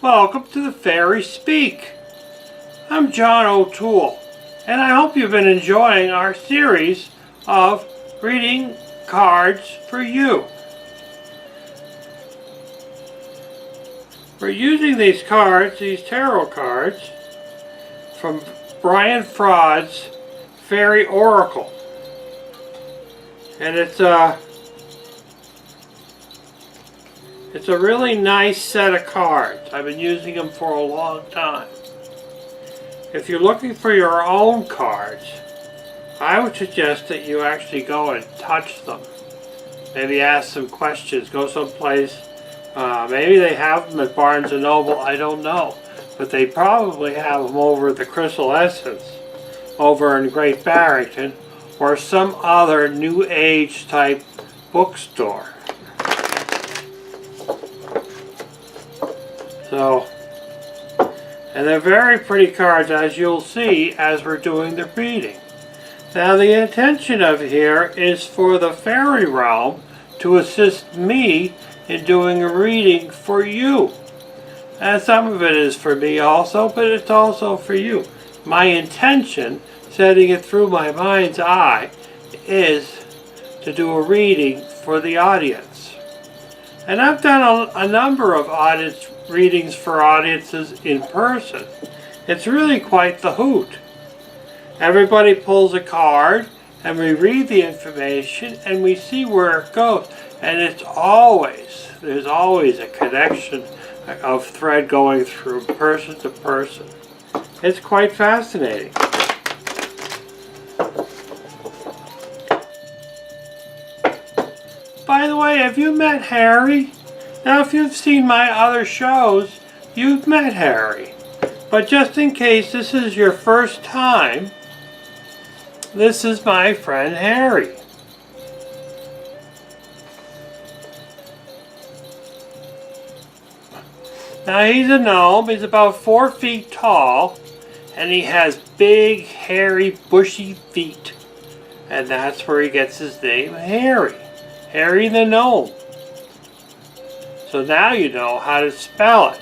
Welcome to the FaerySpeak. I'm John O'Toole, and I hope you've been enjoying our series of reading cards for you. We're using these cards, these tarot cards, from Brian Fraud's Fairy Oracle. And it's a really nice set of cards. I've been using them for a long time. If you're looking for your own cards, I would suggest that you actually go and touch them. Maybe ask some questions, go someplace. Maybe they have them at Barnes & Noble, I don't know. But they probably have them over at the Crystal Essence, over in Great Barrington, or some other New Age type bookstore. So, and they're very pretty cards, as you'll see as we're doing the reading. Now the intention of here is for the fairy realm to assist me in doing a reading for you. And some of it is for me also, but it's also for you. My intention, setting it through my mind's eye, is to do a reading for the audience. And I've done a number of audience readings for audiences in person. It's really quite the hoot. Everybody pulls a card and we read the information and we see where it goes. And there's always a connection of thread going through person to person. It's quite fascinating. By the way, have you met Harry? Now, if you've seen my other shows, you've met Harry. But just in case this is your first time, this is my friend Harry. Now, he's a gnome. He's about 4 feet tall, and he has big, hairy, bushy feet. And that's where he gets his name, Harry. Harry the Gnome. So now you know how to spell it.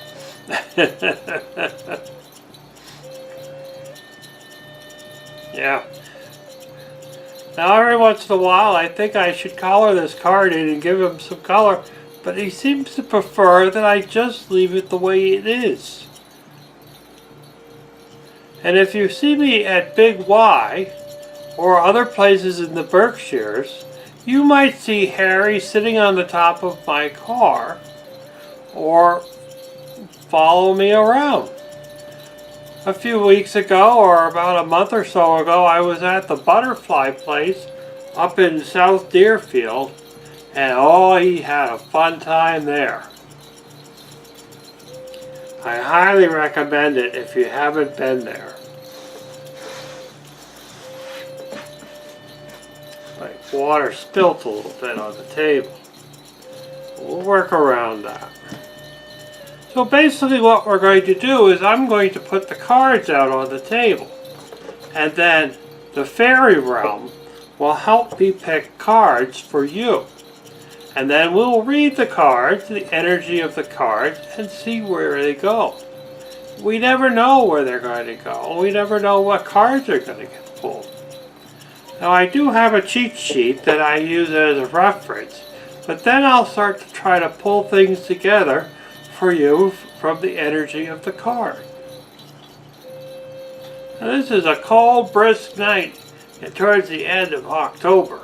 Yeah. Now every once in a while I think I should color this card in and give him some color, but he seems to prefer that I just leave it the way it is. And if you see me at Big Y or other places in the Berkshires, you might see Harry sitting on the top of my car or follow me around. A few weeks ago, or about a month or so ago, I was at the butterfly place up in South Deerfield, and oh, he had a fun time there. I highly recommend it if you haven't been there. My water spilt a little bit on the table. We'll work around that. So basically what we're going to do is I'm going to put the cards out on the table. And then the fairy realm will help me pick cards for you. And then we'll read the cards, the energy of the cards, and see where they go. We never know where they're going to go. We never know what cards are going to get pulled. Now I do have a cheat sheet that I use as a reference. But then I'll start to try to pull things together for you from the energy of the card. Now this is a cold, brisk night and towards the end of October.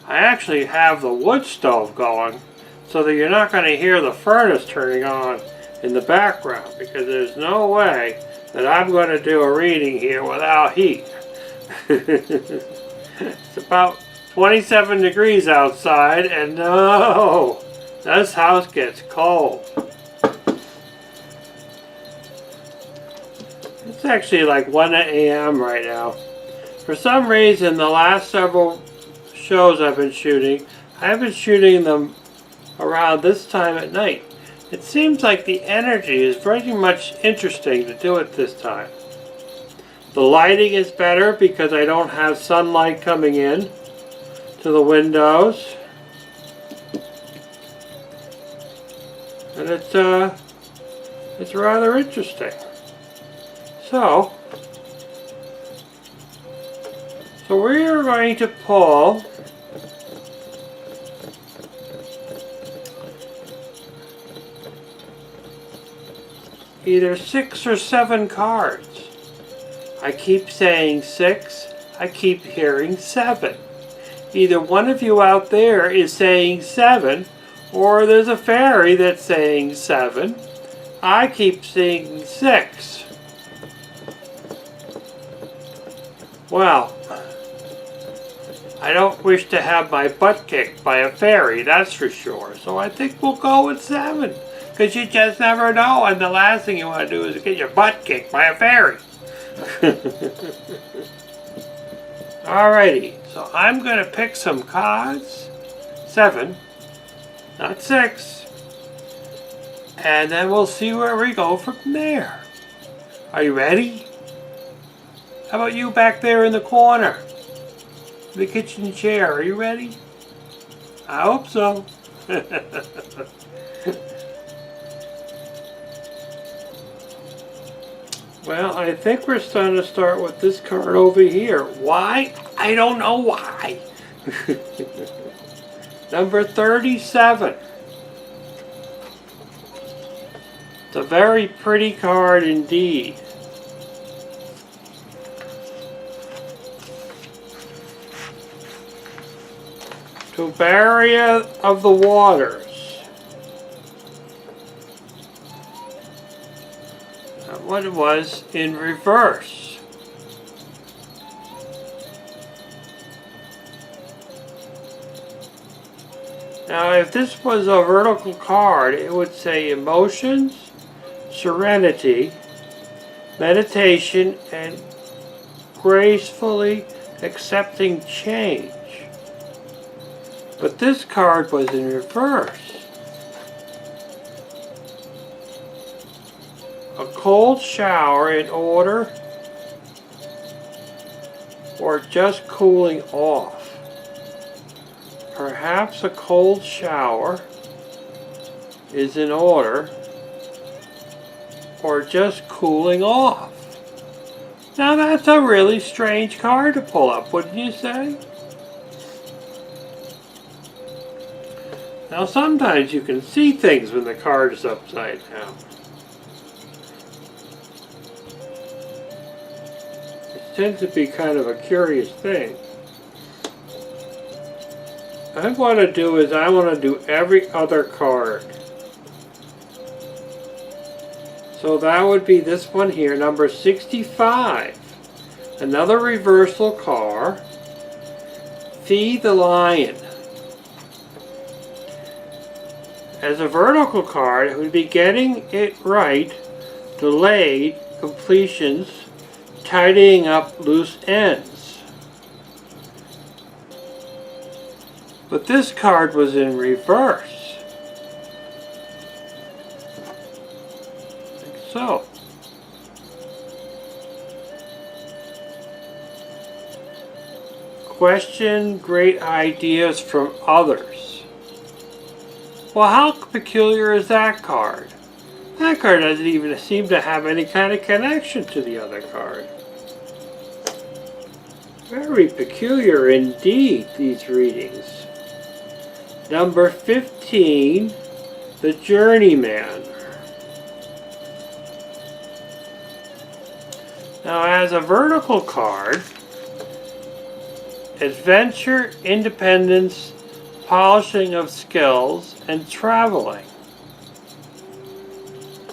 I actually have the wood stove going so that you're not going to hear the furnace turning on in the background, because there's no way that I'm going to do a reading here without heat. It's about 27 degrees outside, and no, this house gets cold. It's actually like 1 a.m. right now. For some reason, the last several shows I've been shooting them around this time at night. It seems like the energy is very much interesting to do it this time. The lighting is better because I don't have sunlight coming in to the windows. And it's It's rather interesting. So we are going to pull either 6 or 7 cards. I keep saying 6, I keep hearing 7. Either one of you out there is saying 7, or there's a fairy that's saying 7. I keep seeing 6. Well, I don't wish to have my butt kicked by a fairy, that's for sure. So I think we'll go with 7. Because you just never know, and the last thing you want to do is get your butt kicked by a fairy. Alrighty, so I'm going to pick some cards. 7, not 6. And then we'll see where we go from there. Are you ready? How about you back there in the corner? The kitchen chair, are you ready? I hope so. Well, I think we're going to start with this card over here. Why? I don't know why. Number 37. It's a very pretty card indeed. To Barrier of the Waters. What it was in reverse. Now if this was a vertical card, it would say emotions, serenity, meditation, and gracefully accepting change. But this card was in reverse. A cold shower in order, or just cooling off. Perhaps a cold shower is in order, or just cooling off. Now that's a really strange card to pull up, wouldn't you say? Now sometimes you can see things when the card is upside down. Tends to be kind of a curious thing. I want to do every other card. So that would be this one here, number 65. Another reversal card. Feed the Lion. As a vertical card, it would be getting it right, delayed completions, tidying up loose ends. But this card was in reverse. Like so. Question great ideas from others. Well, how peculiar is that card? That card doesn't even seem to have any kind of connection to the other card. Very peculiar indeed, these readings. Number 15, the Journeyman. Now as a vertical card, adventure, independence, polishing of skills, and traveling.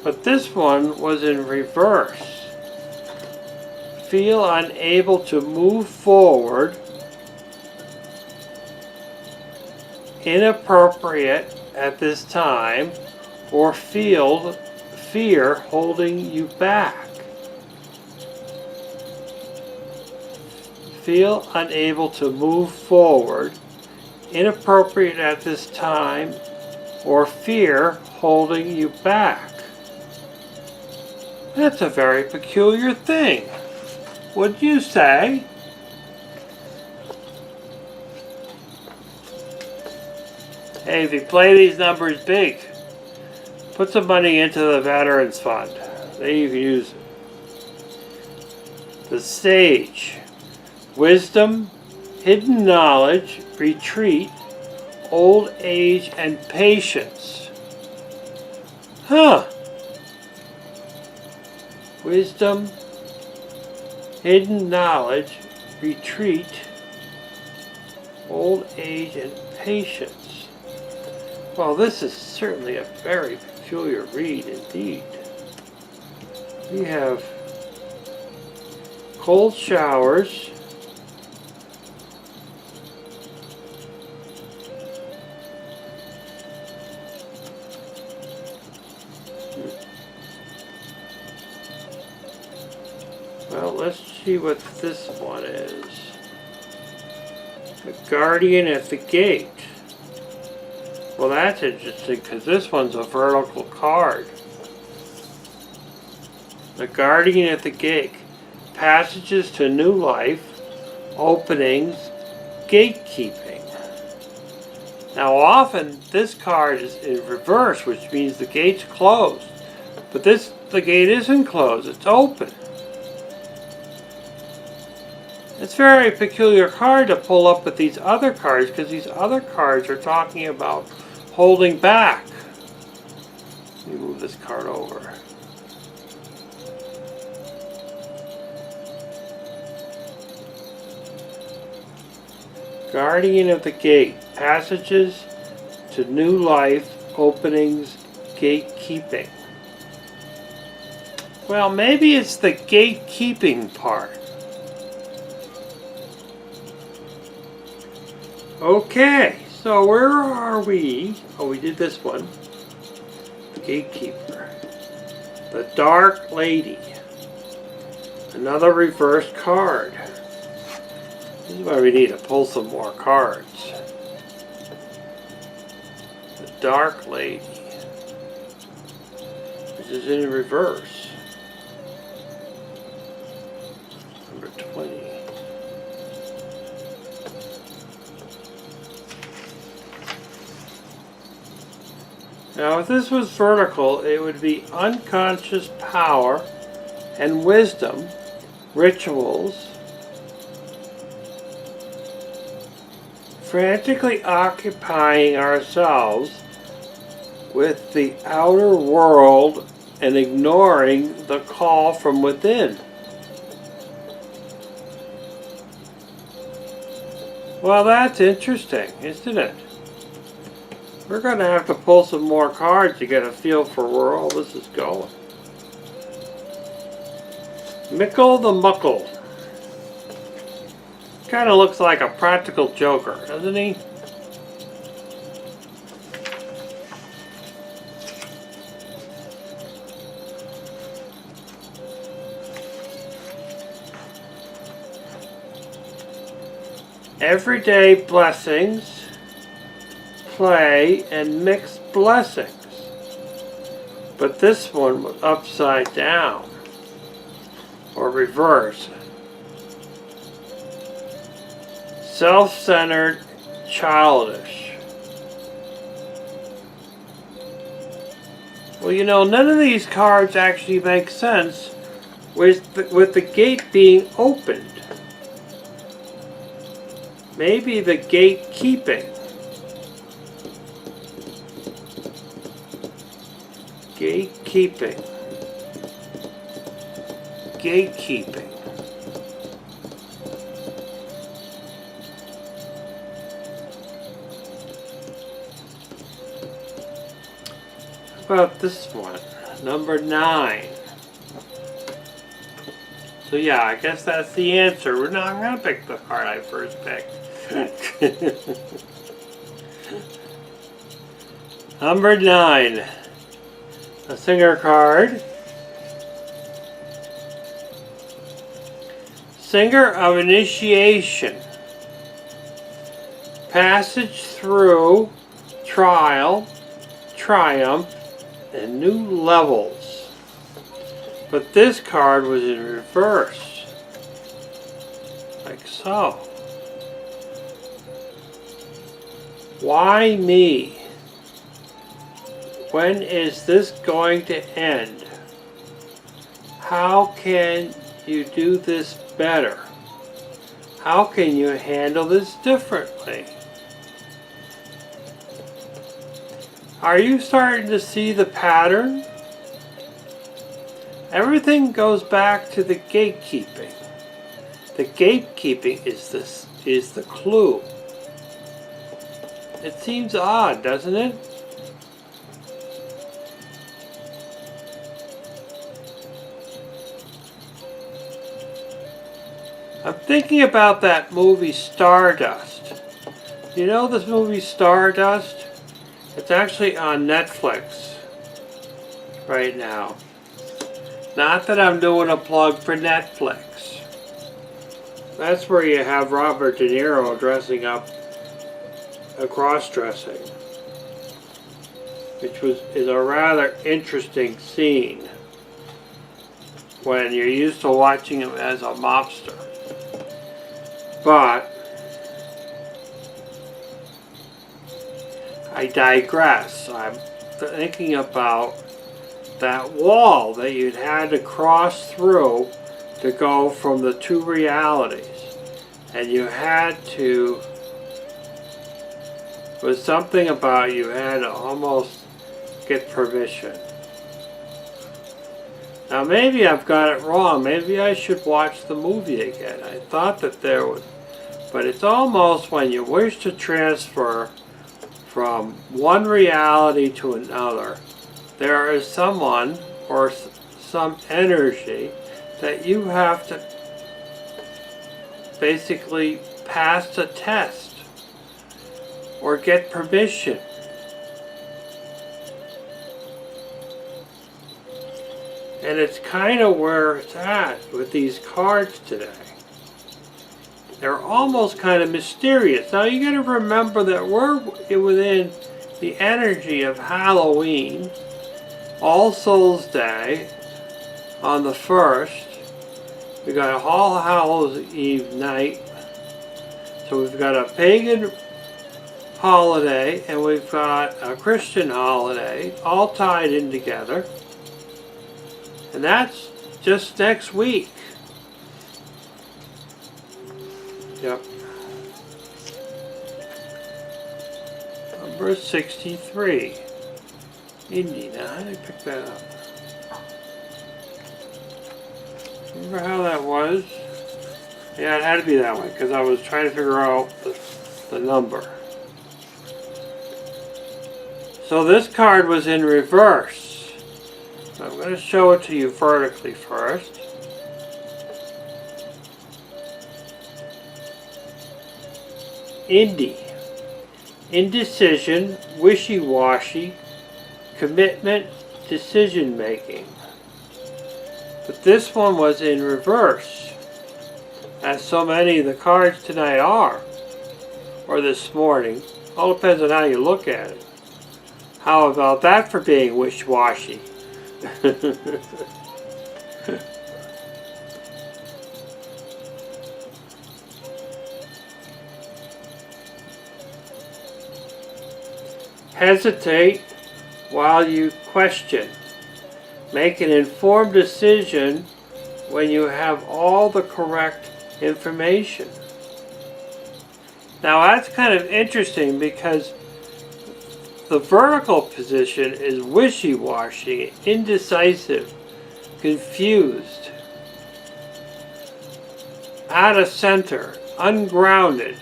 But this one was in reverse. Feel unable to move forward, inappropriate at this time, or feel fear holding you back. Feel unable to move forward, inappropriate at this time, or fear holding you back. That's a very peculiar thing. Wouldn't you say? Hey, if you play these numbers big, Put some money into the Veterans Fund. They can use it. The Sage. Wisdom, hidden knowledge, retreat, old age, and patience. Huh. Wisdom, hidden knowledge, retreat, old age, and patience. Well, this is certainly a very peculiar read indeed. We have cold showers, well, let's see what this one is. The Guardian at the Gate. Well, that's interesting because this one's a vertical card. The Guardian at the Gate. Passages to new life, openings, gatekeeping. Now often this card is in reverse, which means the gate's closed. But the gate isn't closed, it's open. It's a very peculiar card to pull up with these other cards because these other cards are talking about holding back. Let me move this card over. Guardian of the Gate. Passages to new life, openings, gatekeeping. Well, maybe it's the gatekeeping part. Okay, so where are we? Oh, we did this one. The Gatekeeper. The Dark Lady. Another reverse card. This is why we need to pull some more cards. The Dark Lady. Which is in reverse. Number 20. Now, if this was vertical, it would be unconscious power and wisdom, rituals, frantically occupying ourselves with the outer world and ignoring the call from within. Well, that's interesting, isn't it? We're going to have to pull some more cards to get a feel for where all this is going. Mickle the Muckle. Kind of looks like a practical joker, doesn't he? Everyday blessings. Play and mix blessings. But this one was upside down or reverse. Self-centered, childish. Well, you know, none of these cards actually make sense with the gate being opened. Maybe the gatekeeping. Gatekeeping. Gatekeeping. How about this one? Number 9. So yeah, I guess that's the answer. I'm going to pick the card I first picked. Number 9. A Singer card. Singer of Initiation. Passage through trial, triumph, and new levels. But this card was in reverse. Like so. Why me? When is this going to end? How can you do this better? How can you handle this differently? Are you starting to see the pattern? Everything goes back to the gatekeeping. The gatekeeping is the clue. It seems odd, doesn't it? I'm thinking about that movie Stardust. You know this movie Stardust? It's actually on Netflix right now. Not that I'm doing a plug for Netflix. That's where you have Robert De Niro dressing up a cross-dressing, which is a rather interesting scene when you're used to watching him as a mobster. But I digress. I'm thinking about that wall that you'd had to cross through to go from the two realities. And you had to, it was something about you had to almost get permission. Now maybe I've got it wrong. Maybe I should watch the movie again. I thought that there was, but it's almost when you wish to transfer from one reality to another, there is someone or some energy that you have to basically pass a test or get permission. And it's kind of where it's at with these cards today. They're almost kind of mysterious. Now you got to remember that we're within the energy of Halloween, All Souls Day on the 1st. We got All Hallows Eve night. So we've got a pagan holiday and we've got a Christian holiday all tied in together. And that's just next week. Yep. Number 63. Indy. Now, how did I pick that up? Remember how that was? Yeah, it had to be that way because I was trying to figure out the number. So this card was in reverse. So I'm going to show it to you vertically first. Indy. Indecision, wishy-washy, commitment, decision making. But this one was in reverse, as so many of the cards tonight are, or this morning. All depends on how you look at it. How about that for being wishy-washy? Hesitate while you question. Make an informed decision when you have all the correct information. Now that's kind of interesting because the vertical position is wishy-washy, indecisive, confused, out of center, ungrounded.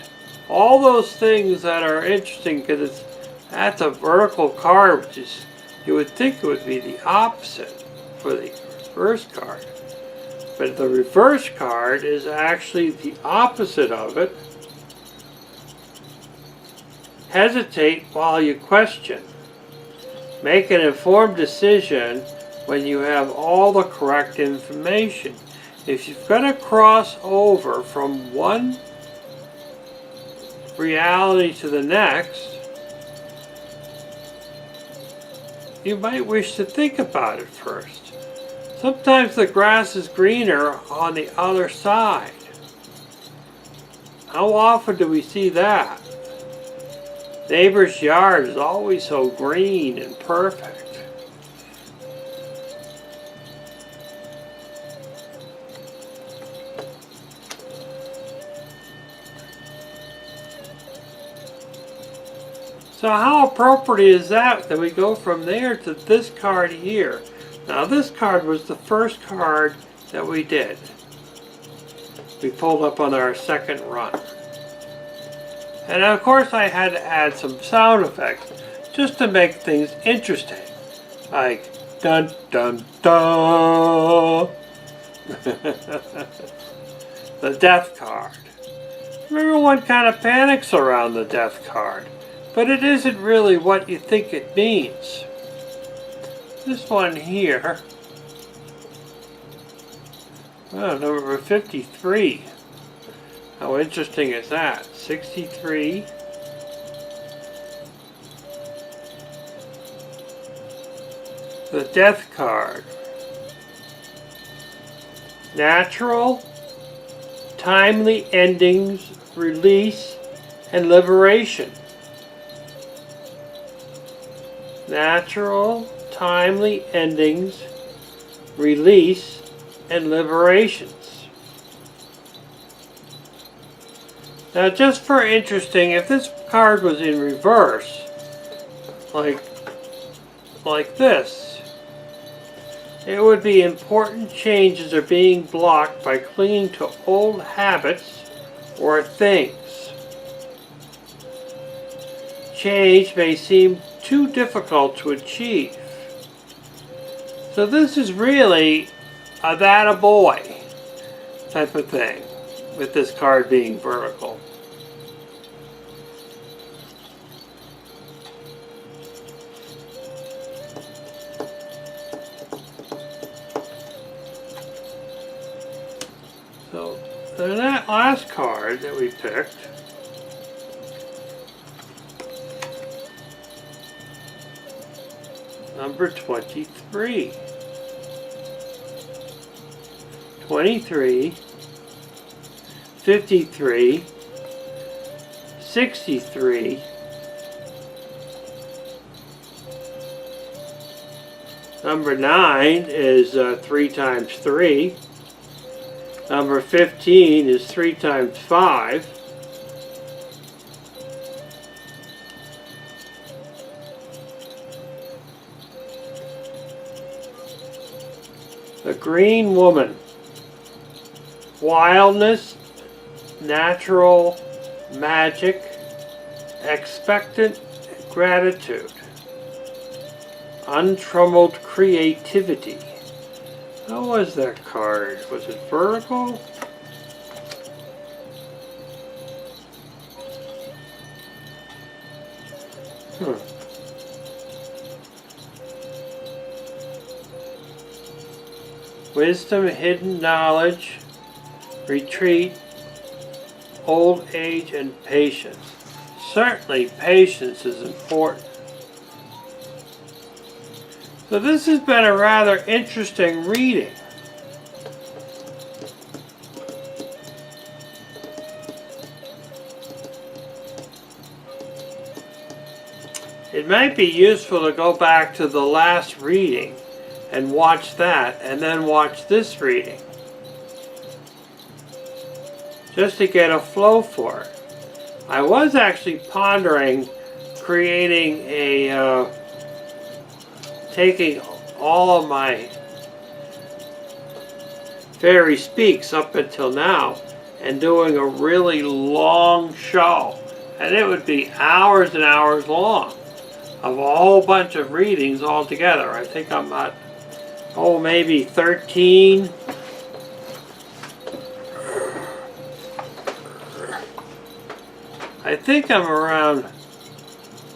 All those things that are interesting because that's a vertical card, which is, you would think it would be the opposite for the reverse card. But the reverse card is actually the opposite of it. Hesitate while you question. Make an informed decision when you have all the correct information. If you've got to cross over from one reality to the next, you might wish to think about it first. Sometimes the grass is greener on the other side. How often do we see that? Neighbor's yard is always so green and perfect. So how appropriate is that we go from there to this card here? Now this card was the first card that we did. We pulled up on our second run. And of course I had to add some sound effects just to make things interesting. Like dun dun dun. The death card. Everyone kind of panics around the death card. But it isn't really what you think it means. This one here, oh, number 53. How interesting is that? 63. The death card. Natural, timely endings, release, and liberation. Natural, timely endings, release, and liberations. Now just for interesting, if this card was in reverse, like this, it would be important changes are being blocked by clinging to old habits or things. Change may seem too difficult to achieve. So this is really a that a boy type of thing with this card being vertical. So then that last card that we picked, number 23. 23, 53, 63, number 9 is 3 times 3. Number 15 is 3 times 5. The Green Woman. Wildness, natural magic, expectant gratitude, untroubled creativity. How was that card? Was it vertical? Wisdom, hidden knowledge, retreat, old age, and patience. Certainly patience is important. So this has been a rather interesting reading. It might be useful to go back to the last reading and watch that, and then watch this reading, just to get a flow for it. I was actually pondering creating a, taking all of my FaerySpeaks up until now and doing a really long show, and it would be hours and hours long of a whole bunch of readings all together. I think I'm at, maybe 13. I think I'm around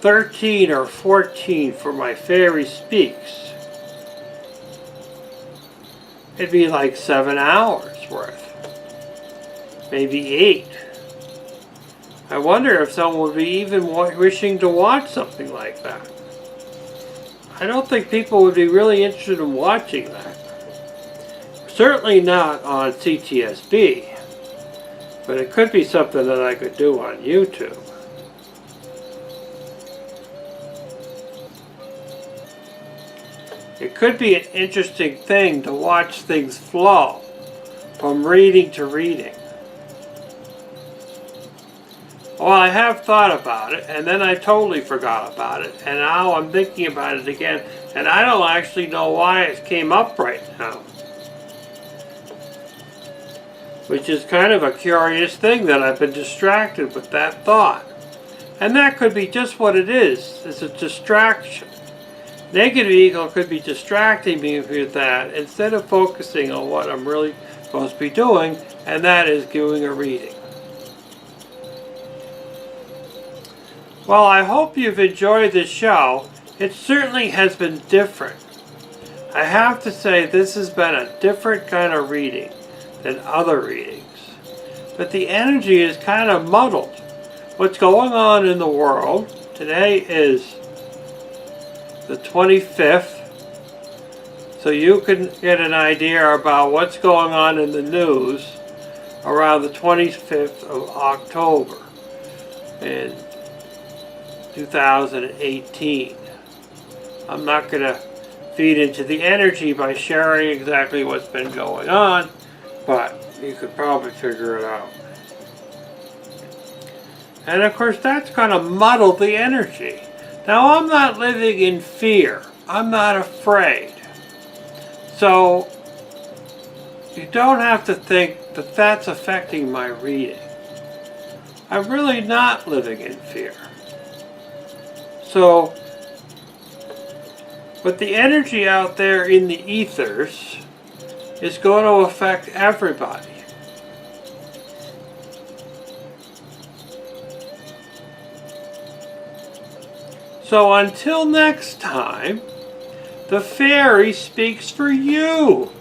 13 or 14 for my FaerySpeaks. It'd be like 7 hours worth. Maybe 8. I wonder if someone would be even wishing to watch something like that. I don't think people would be really interested in watching that. Certainly not on CTSB. But it could be something that I could do on YouTube. It could be an interesting thing to watch things flow from reading to reading. Well, I have thought about it, and then I totally forgot about it, and now I'm thinking about it again, and I don't actually know why it came up right now. Which is kind of a curious thing that I've been distracted with that thought. And that could be just what it is. It's a distraction. Negative ego could be distracting me with that instead of focusing on what I'm really supposed to be doing, and that is doing a reading. Well, I hope you've enjoyed this show. It certainly has been different. I have to say this has been a different kind of reading than other readings. But the energy is kind of muddled. What's going on in the world today is the 25th, so you can get an idea about what's going on in the news around the 25th of October in 2018. I'm not going to feed into the energy by sharing exactly what's been going on, but you could probably figure it out. And of course that's going to muddle the energy. Now I'm not living in fear. I'm not afraid. So you don't have to think that that's affecting my reading. I'm really not living in fear. So, but the energy out there in the ethers is going to affect everybody. So until next time, the fairy speaks for you.